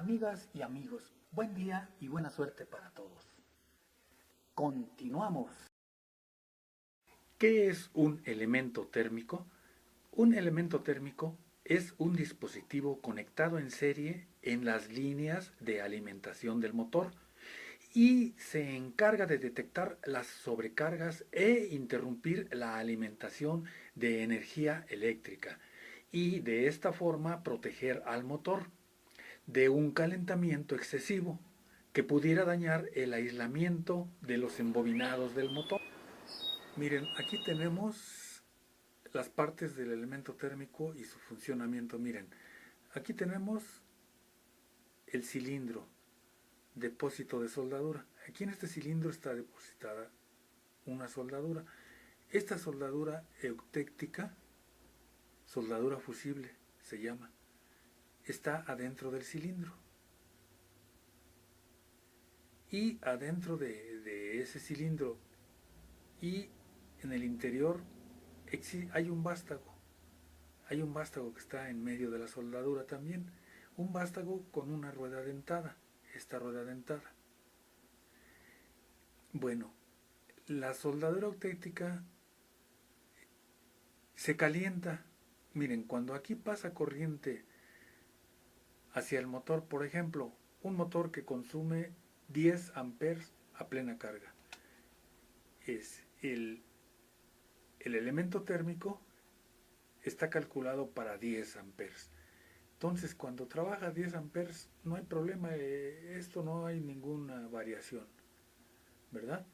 Amigas y amigos, buen día y buena suerte para todos. Continuamos. ¿Qué es un elemento térmico? Un elemento térmico es un dispositivo conectado en serie en las líneas de alimentación del motor y se encarga de detectar las sobrecargas e interrumpir la alimentación de energía eléctrica y de esta forma proteger al motor de un calentamiento excesivo que pudiera dañar el aislamiento de los embobinados del motor. Miren, aquí tenemos las partes del elemento térmico y su funcionamiento. Miren, aquí tenemos el cilindro, depósito de soldadura. Aquí en este cilindro está depositada una soldadura. Esta soldadura eutéctica, soldadura fusible se llama, está adentro del cilindro. Y adentro de ese cilindro y en el interior hay un vástago. Hay un vástago que está en medio de la soldadura también. Un vástago con una rueda dentada. Esta rueda dentada. Bueno, la soldadura auténtica se calienta. Miren, cuando aquí pasa corriente hacia el motor, por ejemplo, un motor que consume 10 amperes a plena carga. Es el elemento térmico está calculado para 10 amperes. Entonces, cuando trabaja 10 amperes, no hay problema, esto no hay ninguna variación, ¿verdad?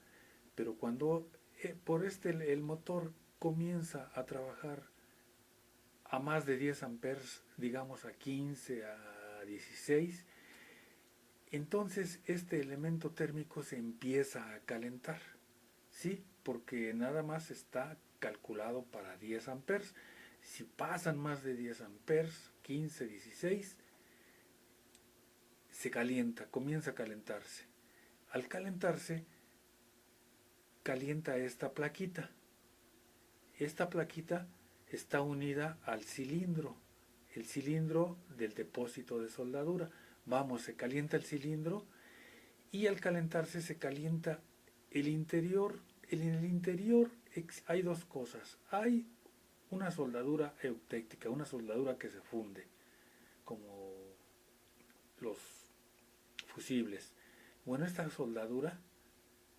Pero cuando el motor comienza a trabajar a más de 10 amperes, digamos a 15, a 16, entonces este elemento térmico se empieza a calentar, ¿sí? Porque nada más está calculado para 10 amperes. Si pasan más de 10 amperes, 15, 16, se calienta, comienza a calentarse. Al calentarse, calienta esta plaquita. Esta plaquita está unida al cilindro, el cilindro del depósito de soldadura. Vamos, se calienta el cilindro y al calentarse se calienta el interior. En el interior hay dos cosas. Hay una soldadura eutéctica, una soldadura que se funde, como los fusibles. Bueno, esta soldadura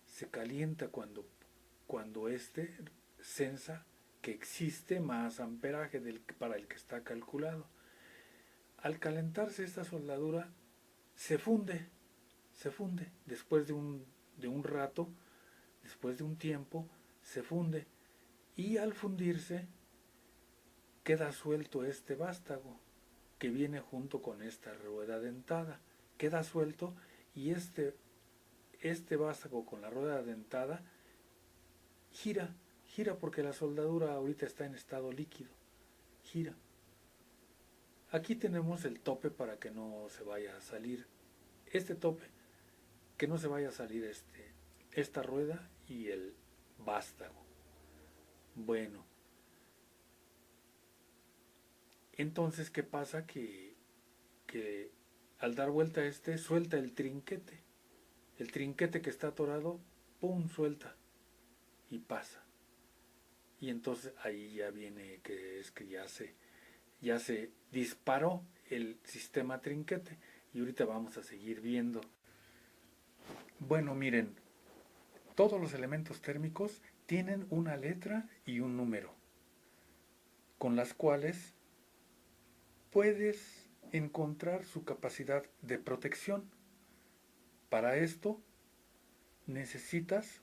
se calienta cuando este sensa que existe más amperaje para el que está calculado. Al calentarse esta soldadura se funde después de un rato, después de un tiempo, se funde y al fundirse queda suelto este vástago que viene junto con esta rueda dentada. Queda suelto y este vástago con la rueda dentada gira porque la soldadura ahorita está en estado líquido. Gira. Aquí tenemos el tope para que no se vaya a salir este tope, que no se vaya a salir esta rueda y el vástago. Bueno, entonces, ¿qué pasa? Que al dar vuelta suelta el trinquete. El trinquete que está atorado, ¡pum!, suelta y pasa. Y entonces ahí ya viene que es que ya se disparó el sistema trinquete. Y ahorita vamos a seguir viendo. Bueno, miren, todos los elementos térmicos tienen una letra y un número, con las cuales puedes encontrar su capacidad de protección. Para esto necesitas,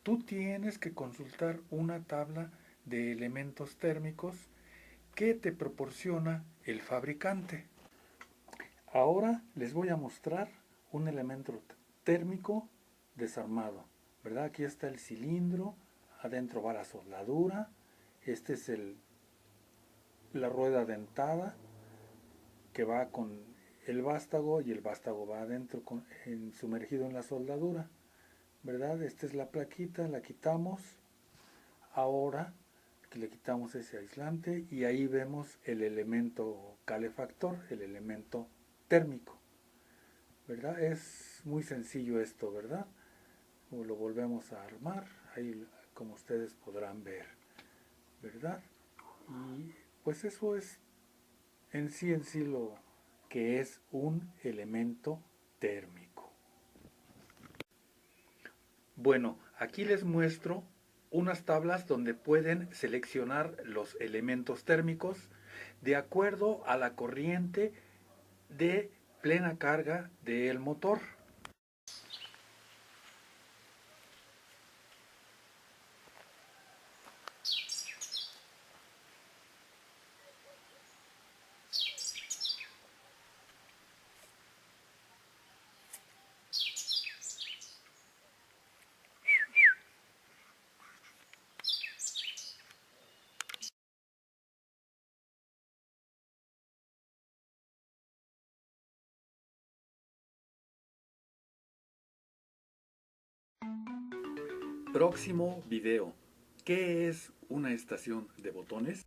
tú tienes que consultar una tabla de elementos térmicos que te proporciona el fabricante. Ahora les voy a mostrar un elemento térmico desarmado, ¿verdad? Aquí está el cilindro, adentro va la soldadura, este es la rueda dentada que va con el vástago y el vástago va adentro sumergido en la soldadura, ¿verdad? Esta es la plaquita, la quitamos. Ahora que le quitamos ese aislante y ahí vemos el elemento calefactor, el elemento térmico. ¿verdad? Es muy sencillo esto, ¿verdad? Lo volvemos a armar, ahí como ustedes podrán ver, ¿verdad? Y pues eso es en sí lo que es un elemento térmico. Bueno, aquí les muestro unas tablas donde pueden seleccionar los elementos térmicos de acuerdo a la corriente de plena carga del motor. Próximo video. ¿Qué es una estación de botones?